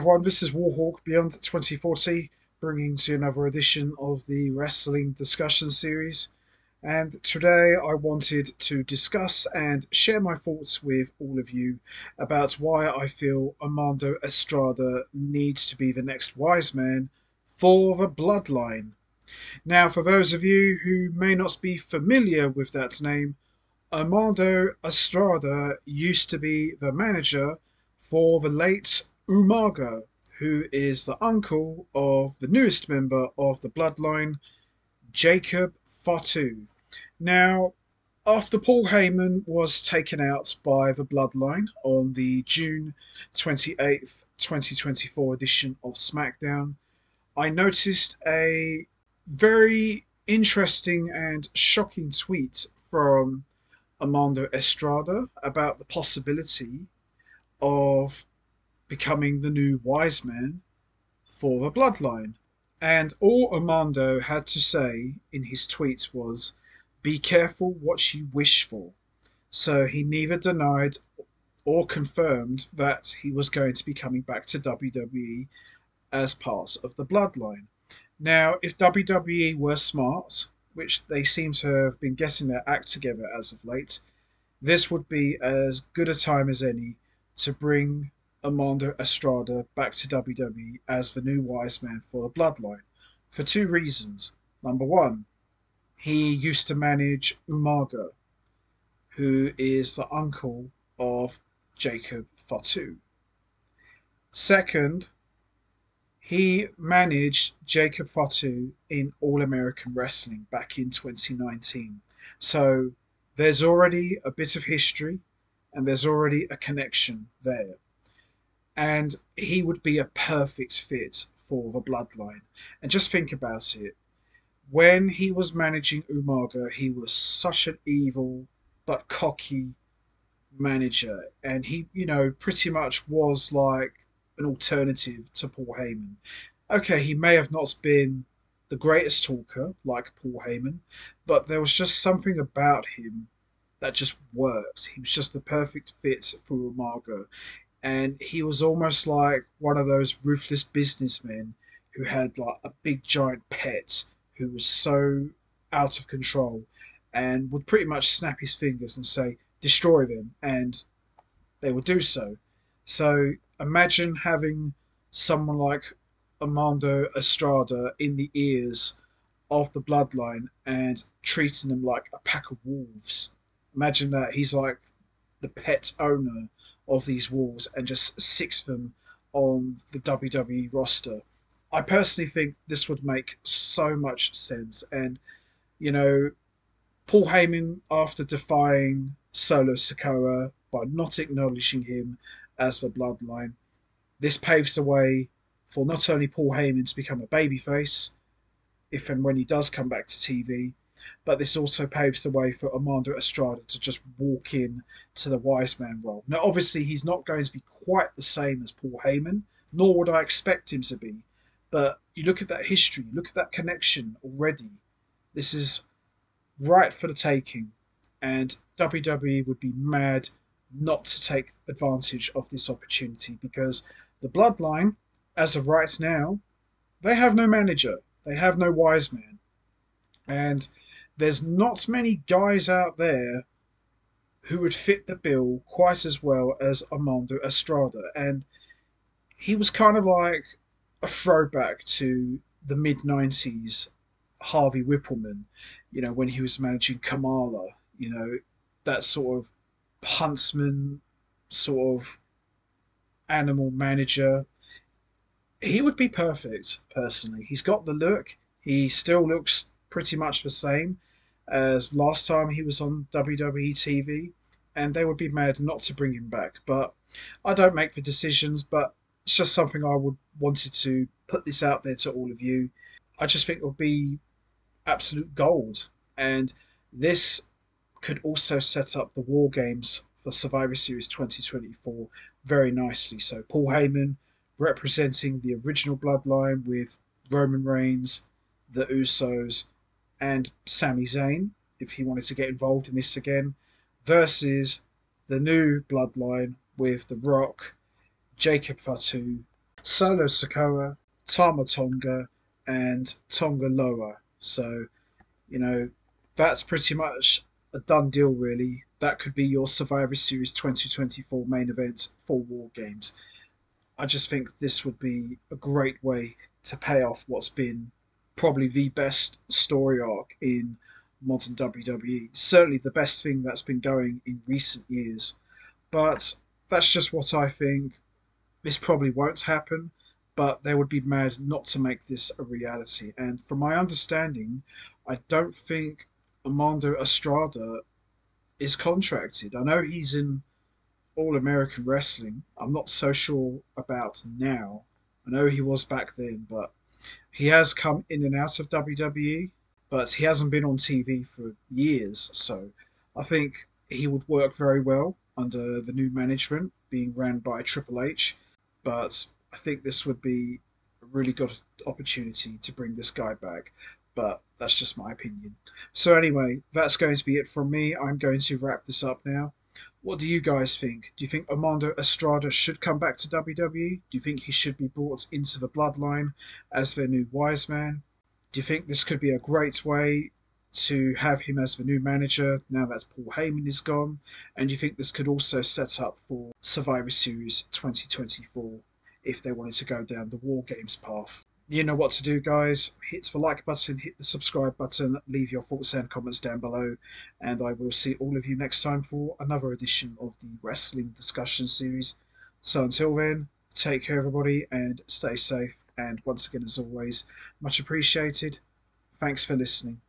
everyone, this is Warhawk Beyond 2040, bringing to you another edition of the Wrestling Discussion Series. And today I wanted to discuss and share my thoughts with all of you about why I feel Armando Estrada needs to be the next Wiseman for the Bloodline. Now, for those of you who may not be familiar with that name, Armando Estrada used to be the manager for the late Umaga, who is the uncle of the newest member of the Bloodline, Jacob Fatu. Now, after Paul Heyman was taken out by the Bloodline on the June 28th, 2024 edition of SmackDown, I noticed a very interesting and shocking tweet from Armando Estrada about the possibility of becoming the new Wiseman for the Bloodline. And all Armando had to say in his tweets was, "Be careful what you wish for." So he neither denied or confirmed that he was going to be coming back to WWE as part of the Bloodline. Now, if WWE were smart, which they seem to have been getting their act together as of late, this would be as good a time as any to bring Armando Estrada back to WWE as the new Wiseman for the Bloodline, for two reasons. Number one, he used to manage Umaga, who is the uncle of Jacob Fatu. Second, he managed Jacob Fatu in All American Wrestling back in 2019. So there's already a bit of history and there's already a connection there. And he would be a perfect fit for the Bloodline. And just think about it. When he was managing Umaga, he was such an evil but cocky manager. And he, pretty much was like an alternative to Paul Heyman. Okay, he may have not been the greatest talker like Paul Heyman, but there was just something about him that just worked. He was just the perfect fit for Umaga. And he was almost like one of those ruthless businessmen who had like a big giant pet who was so out of control and would pretty much snap his fingers and say, "Destroy them," and they would do so. So imagine having someone like Armando Estrada in the ears of the Bloodline and treating them like a pack of wolves. Imagine that he's like the pet owner of these wolves and just six of them on the WWE roster. I personally think this would make so much sense. And, you know, Paul Heyman, after defying Solo Sikoa by not acknowledging him as the Bloodline, this paves the way for not only Paul Heyman to become a babyface, if and when he does come back to TV, but this also paves the way for Armando Estrada to just walk in to the wise man role. Now, obviously, he's not going to be quite the same as Paul Heyman, nor would I expect him to be. But you look at that history, look at that connection already. This is right for the taking, and WWE would be mad not to take advantage of this opportunity because the Bloodline, as of right now, they have no manager, they have no wise man, and there's not many guys out there who would fit the bill quite as well as Armando Estrada. And he was kind of like a throwback to the mid 90s Harvey Whippleman, when he was managing Kamala, that sort of huntsman, sort of animal manager. He would be perfect, personally. He's got the look. He still looks pretty much the same as last time he was on WWE TV, and they would be mad not to bring him back. But I don't make the decisions, but it's just something I would wanted to put this out there to all of you. I just think it will be absolute gold, and this could also set up the War Games for Survivor Series 2024 very nicely. So Paul Heyman representing the original Bloodline with Roman Reigns, the Usos, and Sami Zayn, if he wanted to get involved in this again, versus the new Bloodline with The Rock, Jacob Fatu, Solo Sokoa, Tama Tonga, and Tonga Loa. So, you know, that's pretty much a done deal, really. That could be your Survivor Series 2024 main event for War Games. I just think this would be a great way to pay off what's been probably the best story arc in modern WWE. Certainly the best thing that's been going in recent years. But that's just what I think. This probably won't happen, but they would be mad not to make this a reality. And from my understanding, I don't think Armando Estrada is contracted. I know he's in All American Wrestling. I'm not so sure about now. I know he was back then, but he has come in and out of WWE, but he hasn't been on TV for years. So I think he would work very well under the new management being ran by Triple H. But I think this would be a really good opportunity to bring this guy back. But that's just my opinion. So anyway, that's going to be it from me. I'm going to wrap this up now. What do you guys think? Do you think Armando Estrada should come back to WWE? Do you think he should be brought into the Bloodline as their new Wiseman? Do you think this could be a great way to have him as the new manager now that Paul Heyman is gone? And do you think this could also set up for Survivor Series 2024 if they wanted to go down the War Games path? You know what to do, guys. Hit the like button, hit the subscribe button, leave your thoughts and comments down below, and I will see all of you next time for another edition of the Wrestling Discussion Series. So until then, take care, everybody, and stay safe. And once again, as always, much appreciated. Thanks for listening.